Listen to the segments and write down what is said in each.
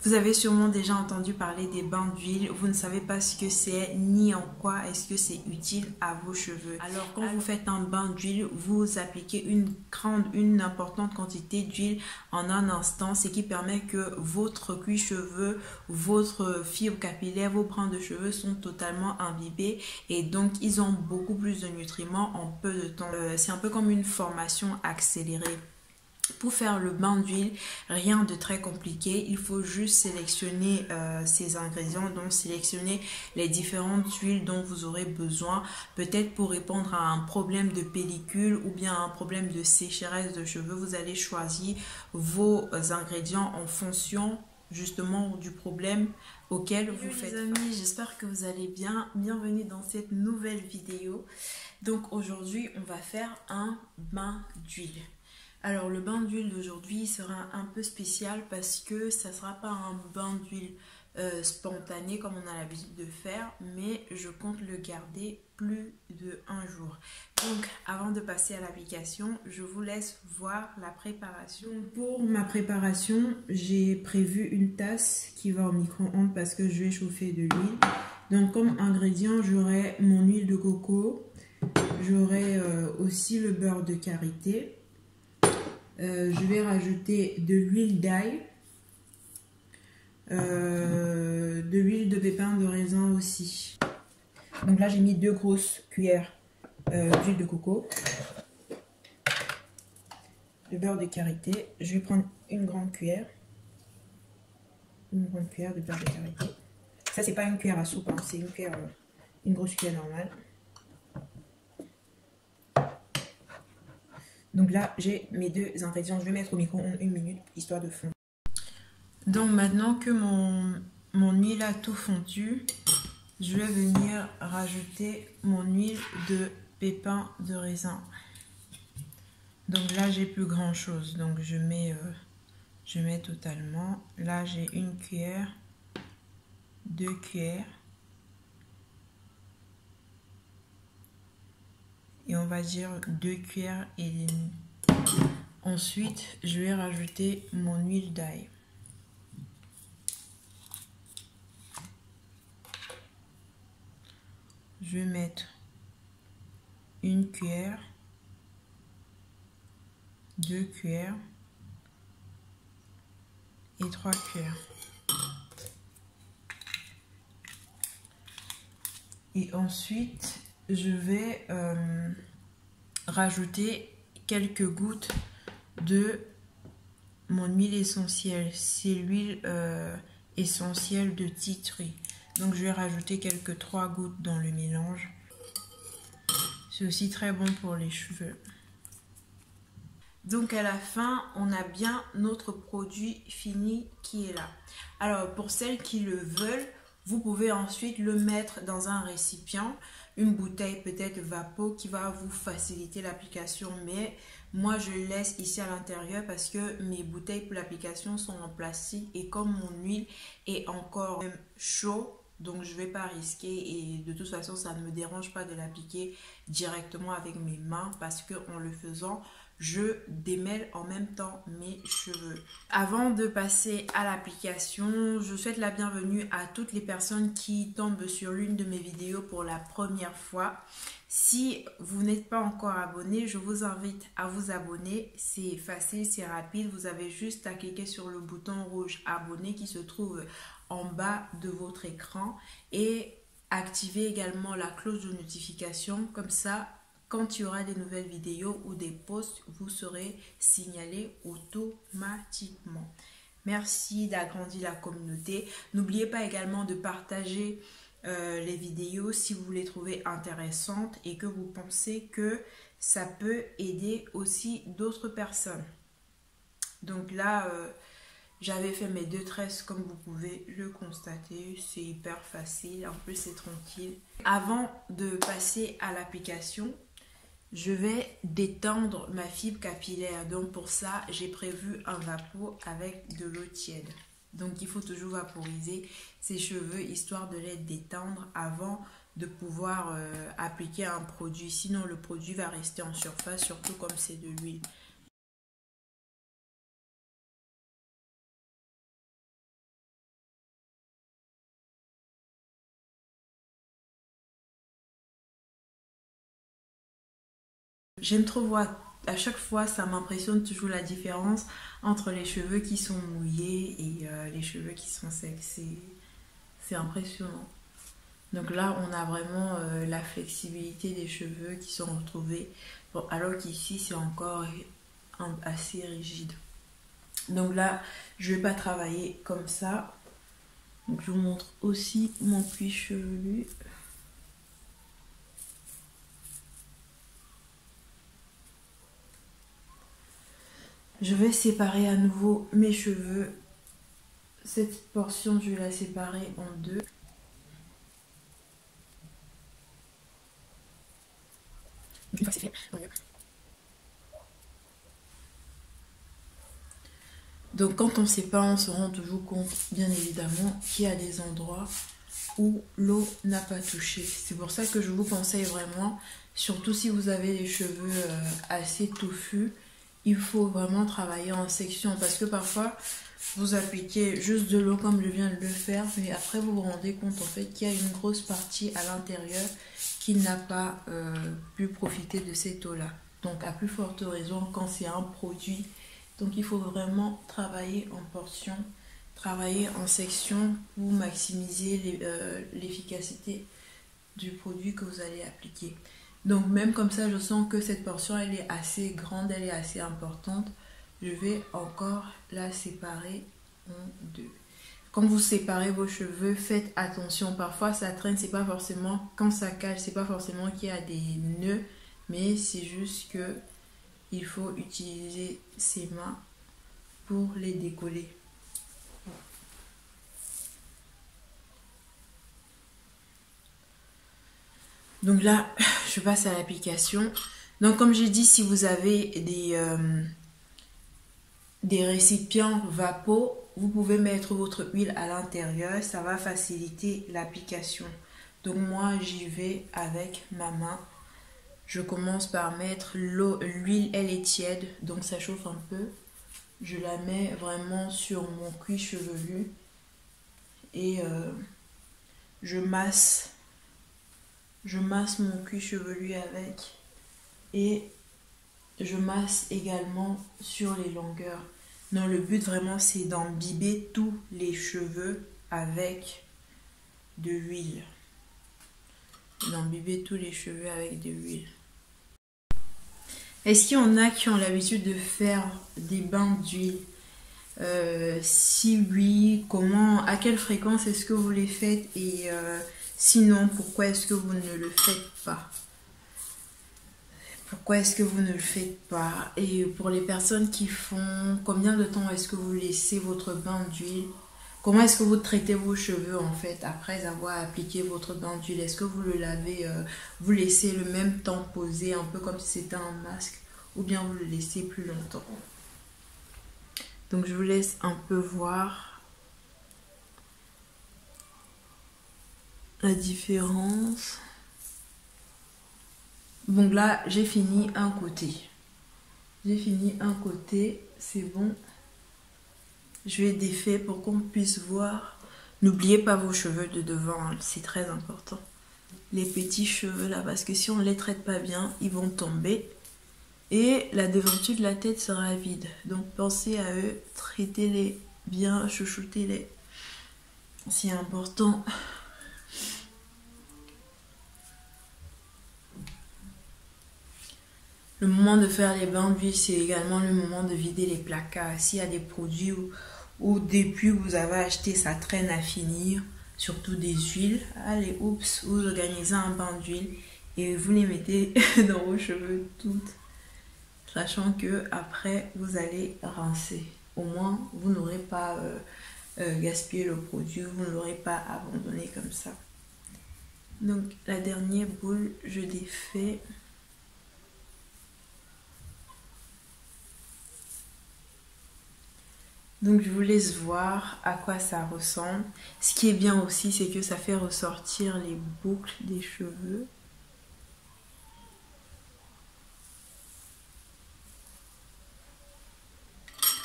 Vous avez sûrement déjà entendu parler des bains d'huile. Vous ne savez pas ce que c'est ni en quoi est-ce que c'est utile à vos cheveux. Alors quand vous faites un bain d'huile, vous appliquez une importante quantité d'huile en un instant, ce qui permet que votre cuir cheveux, votre fibre capillaire, vos brins de cheveux sont totalement imbibés et donc ils ont beaucoup plus de nutriments en peu de temps. C'est un peu comme une formation accélérée. Pour faire le bain d'huile, rien de très compliqué, il faut juste sélectionner ces ingrédients, donc sélectionner les différentes huiles dont vous aurez besoin, peut-être pour répondre à un problème de pellicule ou bien un problème de sécheresse de cheveux. Vous allez choisir vos ingrédients en fonction justement du problème auquel vous faites. Les amis, j'espère que vous allez bien. Bienvenue dans cette nouvelle vidéo. Donc aujourd'hui, on va faire un bain d'huile. Alors le bain d'huile d'aujourd'hui sera un peu spécial parce que ça ne sera pas un bain d'huile spontané comme on a l'habitude de faire, mais je compte le garder plus de 1 jour. Donc avant de passer à l'application, je vous laisse voir la préparation. Pour ma préparation, j'ai prévu une tasse qui va au micro-ondes parce que je vais chauffer de l'huile. Donc comme ingrédient, j'aurai mon huile de coco, j'aurai aussi le beurre de karité. Je vais rajouter de l'huile d'ail, de l'huile de pépins de raisin aussi. Donc là j'ai mis 2 grosses cuillères d'huile de coco, le beurre de karité. Je vais prendre une grande cuillère de beurre de karité. Ça c'est pas une cuillère à soupe, hein, c'est une grosse cuillère normale. Donc là, j'ai mes 2 ingrédients. Je vais mettre au micro-ondes 1 minute, histoire de fondre. Donc maintenant que mon huile a tout fondu, je vais venir rajouter mon huile de pépins de raisin. Donc là, j'ai plus grand chose. Donc je mets totalement. Là, j'ai 1 cuillère, 2 cuillères. Et on va dire 2 cuillères et demie. Ensuite, je vais rajouter mon huile d'ail. Je vais mettre 1 cuillère, 2 cuillères et 3 cuillères. Et ensuite, je vais rajouter quelques gouttes de mon huile essentielle. C'est l'huile essentielle de tea tree. Donc je vais rajouter 3 gouttes dans le mélange. C'est aussi très bon pour les cheveux. Donc à la fin, on a bien notre produit fini qui est là. Alors pour celles qui le veulent, vous pouvez ensuite le mettre dans un récipient, une bouteille peut-être Vapo qui va vous faciliter l'application. Mais moi je le laisse ici à l'intérieur parce que mes bouteilles pour l'application sont en plastique et comme mon huile est encore chaud, donc je ne vais pas risquer et de toute façon ça ne me dérange pas de l'appliquer directement avec mes mains parce que en le faisant, je démêle en même temps mes cheveux. Avant de passer à l'application, je souhaite la bienvenue à toutes les personnes qui tombent sur l'une de mes vidéos pour la première fois. Si vous n'êtes pas encore abonné, je vous invite à vous abonner. C'est facile, c'est rapide. Vous avez juste à cliquer sur le bouton rouge abonner qui se trouve en bas de votre écran et activer également la cloche de notification. Comme ça, quand il y aura des nouvelles vidéos ou des posts, vous serez signalé automatiquement. Merci d'agrandir la communauté. N'oubliez pas également de partager les vidéos si vous les trouvez intéressantes et que vous pensez que ça peut aider aussi d'autres personnes. Donc là, j'avais fait mes 2 tresses comme vous pouvez le constater. C'est hyper facile, en plus c'est tranquille. Avant de passer à l'application, je vais détendre ma fibre capillaire. Donc pour ça, j'ai prévu un Vapo avec de l'eau tiède. Donc il faut toujours vaporiser ses cheveux histoire de les détendre avant de pouvoir appliquer un produit. Sinon le produit va rester en surface, surtout comme c'est de l'huile. j'aime trop voir, à chaque fois ça m'impressionne toujours la différence entre les cheveux qui sont mouillés et les cheveux qui sont secs. C'est impressionnant. Donc là, on a vraiment la flexibilité des cheveux qui sont retrouvés, bon, alors qu'ici, c'est encore assez rigide. Donc là, je ne vais pas travailler comme ça. Donc je vous montre aussi mon cuir chevelu. Je vais séparer à nouveau mes cheveux. Cette portion, je vais la séparer en deux. Une fois que c'est fait, donc quand on sépare, on se rend toujours compte, bien évidemment, qu'il y a des endroits où l'eau n'a pas touché. C'est pour ça que je vous conseille vraiment, surtout si vous avez les cheveux assez touffus, il faut vraiment travailler en section parce que parfois vous appliquez juste de l'eau comme je viens de le faire, mais après vous vous rendez compte en fait qu'il y a une grosse partie à l'intérieur qui n'a pas pu profiter de cette eau là. Donc à plus forte raison quand c'est un produit, donc il faut vraiment travailler en portions, travailler en section pour maximiser l'efficacité du produit que vous allez appliquer. Donc même comme ça, je sens que cette portion, elle est assez grande, elle est assez importante. Je vais encore la séparer en deux. Quand vous séparez vos cheveux, faites attention. Parfois, ça traîne, c'est pas forcément, quand ça cache, c'est pas forcément qu'il y a des nœuds, mais c'est juste que il faut utiliser ses mains pour les décoller. Donc là, je passe à l'application. Donc comme j'ai dit, si vous avez des récipients vapeaux, vous pouvez mettre votre huile à l'intérieur. Ça va faciliter l'application. Donc moi, j'y vais avec ma main. Je commence par mettre l'huile, elle est tiède, donc ça chauffe un peu. Je la mets vraiment sur mon cuir chevelu et je masse mon cuir chevelu avec et je masse également sur les longueurs. Non, le but vraiment c'est d'imbiber tous les cheveux avec de l'huile. D'imbiber tous les cheveux avec de l'huile. Est-ce qu'il y en a qui ont l'habitude de faire des bains d'huile? Si oui, comment, à quelle fréquence est-ce que vous les faites et sinon, pourquoi est-ce que vous ne le faites pas? Pourquoi est-ce que vous ne le faites pas? Et pour les personnes qui font, combien de temps est-ce que vous laissez votre bain d'huile? Comment est-ce que vous traitez vos cheveux en fait après avoir appliqué votre bain d'huile? Est-ce que vous le lavez, vous laissez le même temps poser un peu comme si c'était un masque ou bien vous le laissez plus longtemps? Donc je vous laisse un peu voir la différence. Donc là j'ai fini un côté. J'ai fini un côté, c'est bon. Je vais défaire pour qu'on puisse voir. N'oubliez pas vos cheveux de devant, hein, c'est très important. Les petits cheveux là, parce que si on ne les traite pas bien, ils vont tomber. Et la devanture de la tête sera vide. Donc pensez à eux, traitez-les bien, chouchoutez-les. C'est important. Le moment de faire les bains d'huile, c'est également le moment de vider les placards. S'il y a des produits ou depuis que vous avez acheté, ça traîne à finir, surtout des huiles. Allez, oups, vous organisez un bain d'huile et vous les mettez dans vos cheveux toutes, sachant que après vous allez rincer. Au moins, vous n'aurez pas gaspillé le produit, vous ne l'aurez pas abandonné comme ça. Donc la dernière boule, je défais. Donc je vous laisse voir à quoi ça ressemble. Ce qui est bien aussi, c'est que ça fait ressortir les boucles des cheveux.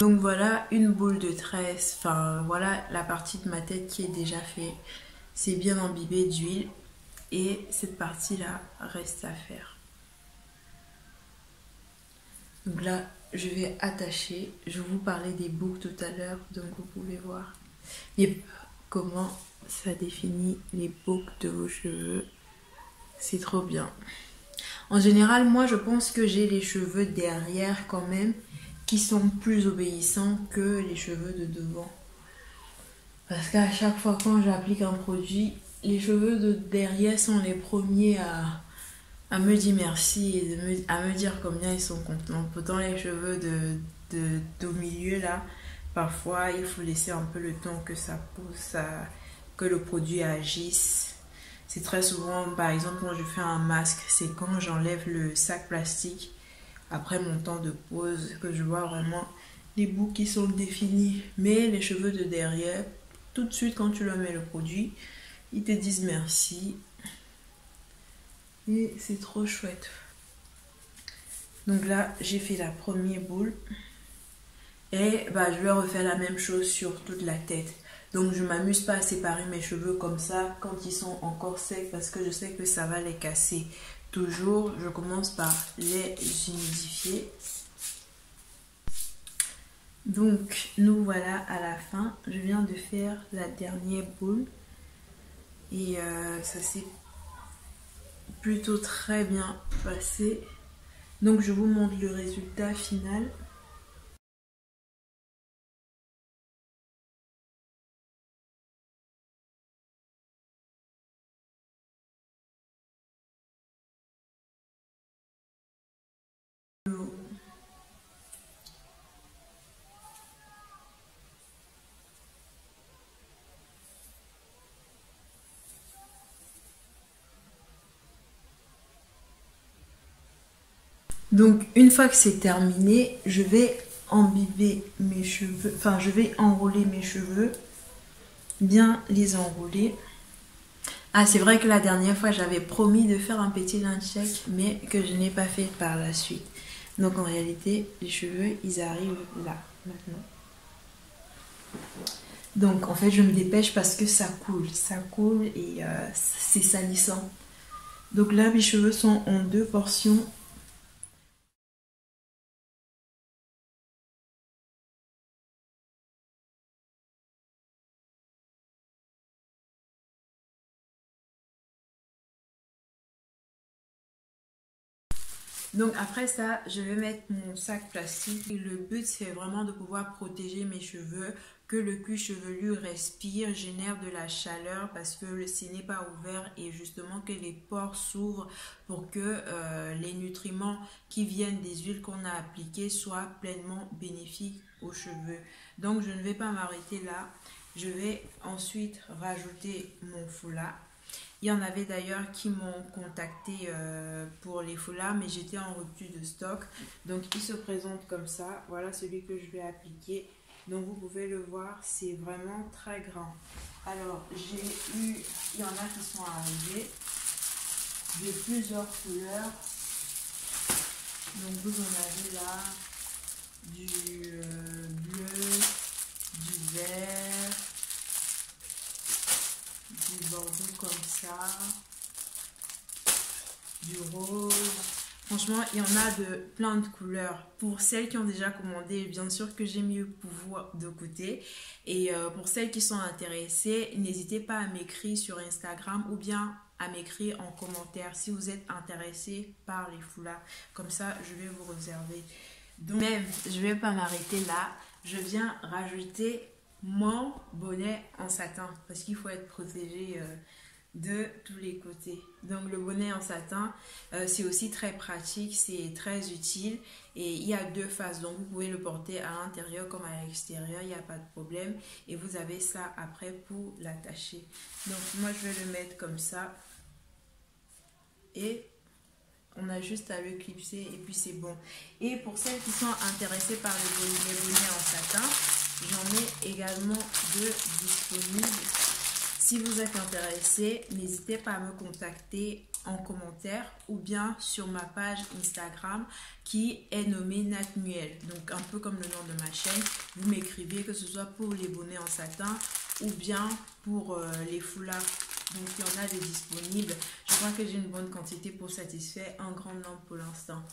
Donc voilà une boule de tresse. Enfin voilà la partie de ma tête qui est déjà faite. C'est bien imbibé d'huile. Et cette partie là reste à faire. Donc là, je vais attacher. Je vous parlais des boucles tout à l'heure, donc vous pouvez voir. Et comment ça définit les boucles de vos cheveux. C'est trop bien. En général, moi, je pense que j'ai les cheveux derrière quand même qui sont plus obéissants que les cheveux de devant. Parce qu'à chaque fois quand j'applique un produit, les cheveux de derrière sont les premiers à me dire merci et à me dire combien ils sont contents. Pourtant, les cheveux au milieu là, parfois il faut laisser un peu le temps que ça pousse, que le produit agisse. C'est très souvent, par exemple, quand je fais un masque, c'est quand j'enlève le sac plastique après mon temps de pause que je vois vraiment les boucles qui sont définies. Mais les cheveux de derrière, tout de suite quand tu leur mets le produit, ils te disent merci. Et c'est trop chouette. Donc là, j'ai fait la première boule. Et bah, je vais refaire la même chose sur toute la tête. Donc je m'amuse pas à séparer mes cheveux comme ça quand ils sont encore secs parce que je sais que ça va les casser. Toujours, je commence par les humidifier. Donc nous voilà à la fin. Je viens de faire la dernière boule. Et ça s'est plutôt très bien passé. Donc je vous montre le résultat final. Donc une fois que c'est terminé, je vais embiber mes cheveux, enfin je vais enrouler mes cheveux, bien les enrouler. Ah, c'est vrai que la dernière fois j'avais promis de faire un petit lunch check, mais que je n'ai pas fait par la suite. Donc en réalité, les cheveux, ils arrivent là, maintenant. Donc en fait, je me dépêche parce que ça coule et c'est salissant. Donc là, mes cheveux sont en deux portions. Donc après ça, je vais mettre mon sac plastique. Et le but, c'est vraiment de pouvoir protéger mes cheveux, que le cuir chevelu respire, génère de la chaleur parce que le nez n'est pas ouvert et justement que les pores s'ouvrent pour que les nutriments qui viennent des huiles qu'on a appliquées soient pleinement bénéfiques aux cheveux. Donc je ne vais pas m'arrêter là. Je vais ensuite rajouter mon foulard. Il y en avait d'ailleurs qui m'ont contacté pour les foulards, mais j'étais en rupture de stock. Donc, il se présente comme ça. Voilà celui que je vais appliquer. Donc, vous pouvez le voir, c'est vraiment très grand. Alors, il y en a qui sont arrivés de plusieurs couleurs. Donc, vous en avez là du bleu, du vert, du bordeaux comme ça, du rose. Franchement, il y en a de plein de couleurs. Pour celles qui ont déjà commandé, bien sûr que j'ai mis le pouvoir de côté. Et pour celles qui sont intéressées, n'hésitez pas à m'écrire sur Instagram ou bien à m'écrire en commentaire si vous êtes intéressé par les foulards. Comme ça, je vais vous réserver. Donc, même, je ne vais pas m'arrêter là. Je viens rajouter mon bonnet en satin parce qu'il faut être protégé de tous les côtés. Donc le bonnet en satin, c'est aussi très pratique, c'est très utile et il y a deux faces. Donc vous pouvez le porter à l'intérieur comme à l'extérieur, il n'y a pas de problème. Et vous avez ça après pour l'attacher. Donc moi je vais le mettre comme ça et on a juste à le clipser et puis c'est bon. Et pour celles qui sont intéressées par les bonnets en satin, j'en ai également deux disponibles. Si vous êtes intéressé, n'hésitez pas à me contacter en commentaire ou bien sur ma page Instagram qui est nommée Natmuel. Donc un peu comme le nom de ma chaîne, vous m'écrivez que ce soit pour les bonnets en satin ou bien pour les foulards. Donc il y en a des disponibles. Je crois que j'ai une bonne quantité pour satisfaire un grand nombre pour l'instant.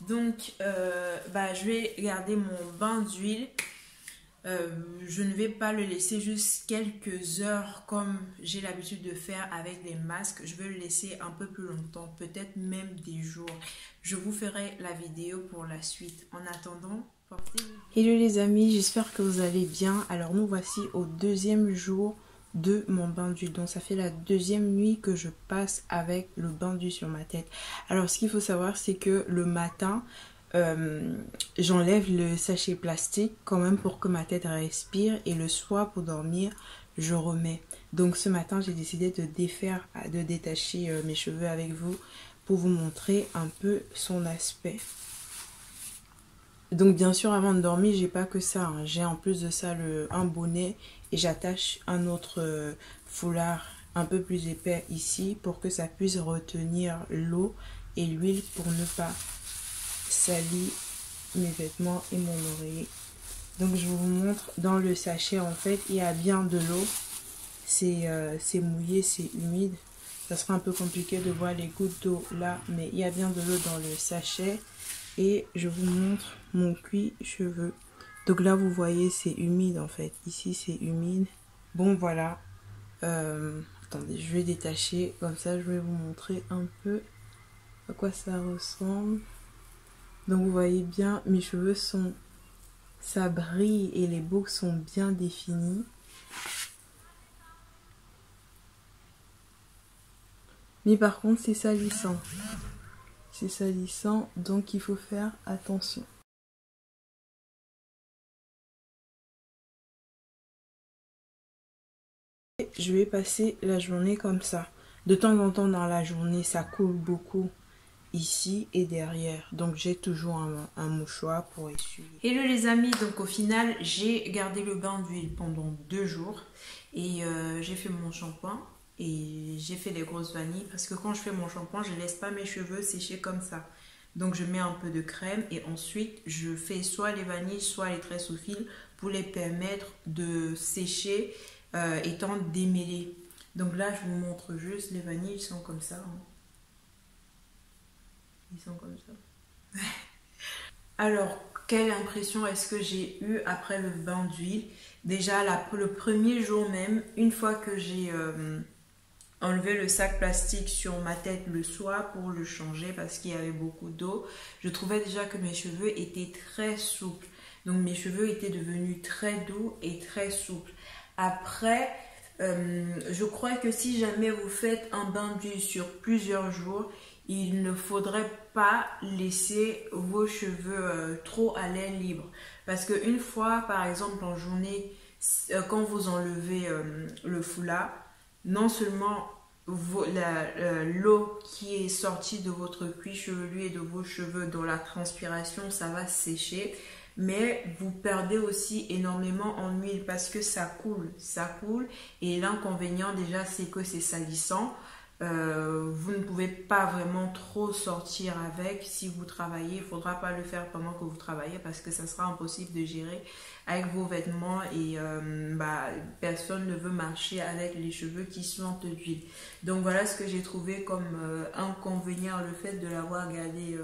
Donc, je vais garder mon bain d'huile. Je ne vais pas le laisser juste quelques heures comme j'ai l'habitude de faire avec les masques. Je vais le laisser un peu plus longtemps, peut-être même des jours. Je vous ferai la vidéo pour la suite. En attendant, portez-vous. Hello les amis, j'espère que vous allez bien. Alors nous voici au deuxième jour de mon bain d'huile. Donc ça fait la deuxième nuit que je passe avec le bain d'huile sur ma tête. Alors ce qu'il faut savoir, c'est que le matin, j'enlève le sachet plastique quand même pour que ma tête respire, et le soir pour dormir je remets. Donc ce matin j'ai décidé de détacher mes cheveux avec vous pour vous montrer un peu son aspect. Donc bien sûr avant de dormir j'ai pas que ça, hein. J'ai en plus de ça un bonnet, et j'attache un autre foulard un peu plus épais ici pour que ça puisse retenir l'eau et l'huile pour ne pas salir mes vêtements et mon oreiller. Donc je vous montre dans le sachet, en fait il y a bien de l'eau, c'est mouillé, c'est humide, ça sera un peu compliqué de voir les gouttes d'eau là, mais il y a bien de l'eau dans le sachet. Et je vous montre mon cuir-cheveux. Donc là vous voyez c'est humide en fait, ici c'est humide. Bon voilà, attendez, je vais détacher, comme ça je vais vous montrer un peu à quoi ça ressemble. Donc vous voyez bien, mes cheveux ça brille et les boucles sont bien définies. Mais par contre c'est salissant. C'est salissant, donc il faut faire attention. Je vais passer la journée comme ça. De temps en temps dans la journée, ça coule beaucoup ici et derrière. Donc j'ai toujours un mouchoir pour essuyer. Hello les amis, donc au final j'ai gardé le bain d'huile pendant 2 jours. Et j'ai fait mon shampoing et j'ai fait les grosses vanilles. Parce que quand je fais mon shampoing, je ne laisse pas mes cheveux sécher comme ça. Donc je mets un peu de crème et ensuite je fais soit les vanilles, soit les tresses au fil pour les permettre de sécher étant démêlés. Donc là je vous montre juste les vanilles, ils sont comme ça. Hein. Ils sont comme ça. Alors, quelle impression est-ce que j'ai eue après le bain d'huile? Déjà, le premier jour même, une fois que j'ai enlevé le sac plastique sur ma tête le soir pour le changer parce qu'il y avait beaucoup d'eau, je trouvais déjà que mes cheveux étaient très souples. Donc mes cheveux étaient devenus très doux et très souples. Après, je crois que si jamais vous faites un bain d'huile sur plusieurs jours, il ne faudrait pas laisser vos cheveux trop à l'air libre. Parce qu'une fois, par exemple en journée, quand vous enlevez le foulard, non seulement l'eau qui est sortie de votre cuir chevelu et de vos cheveux dans la transpiration, ça va sécher, mais vous perdez aussi énormément en huile parce que ça coule, et l'inconvénient déjà c'est que c'est salissant. Vous ne pouvez pas vraiment trop sortir avec. Si vous travaillez, il ne faudra pas le faire pendant que vous travaillez parce que ça sera impossible de gérer avec vos vêtements et personne ne veut marcher avec les cheveux qui sentent d'huile. Donc voilà ce que j'ai trouvé comme inconvénient, le fait de l'avoir gardé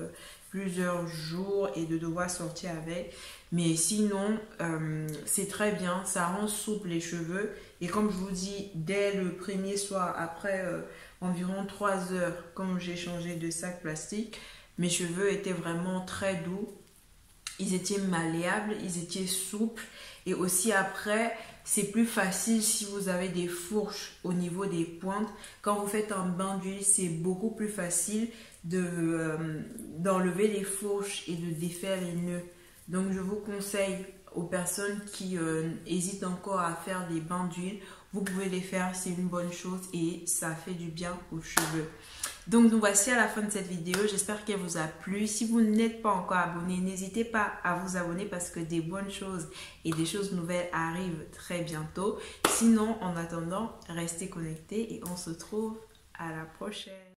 plusieurs jours et de devoir sortir avec. Mais sinon c'est très bien, ça rend souple les cheveux, et comme je vous dis, dès le premier soir, après environ 3 heures, quand j'ai changé de sac plastique, mes cheveux étaient vraiment très doux, ils étaient malléables, ils étaient souples, et aussi après c'est plus facile si vous avez des fourches au niveau des pointes. Quand vous faites un bain d'huile, c'est beaucoup plus facile d'enlever les fourches et de défaire les nœuds. Donc je vous conseille aux personnes qui hésitent encore à faire des bains d'huile, vous pouvez les faire, c'est une bonne chose et ça fait du bien aux cheveux. Donc nous voici à la fin de cette vidéo, j'espère qu'elle vous a plu. Si vous n'êtes pas encore abonné, n'hésitez pas à vous abonner parce que des bonnes choses et des choses nouvelles arrivent très bientôt. Sinon, en attendant, restez connectés et on se retrouve à la prochaine.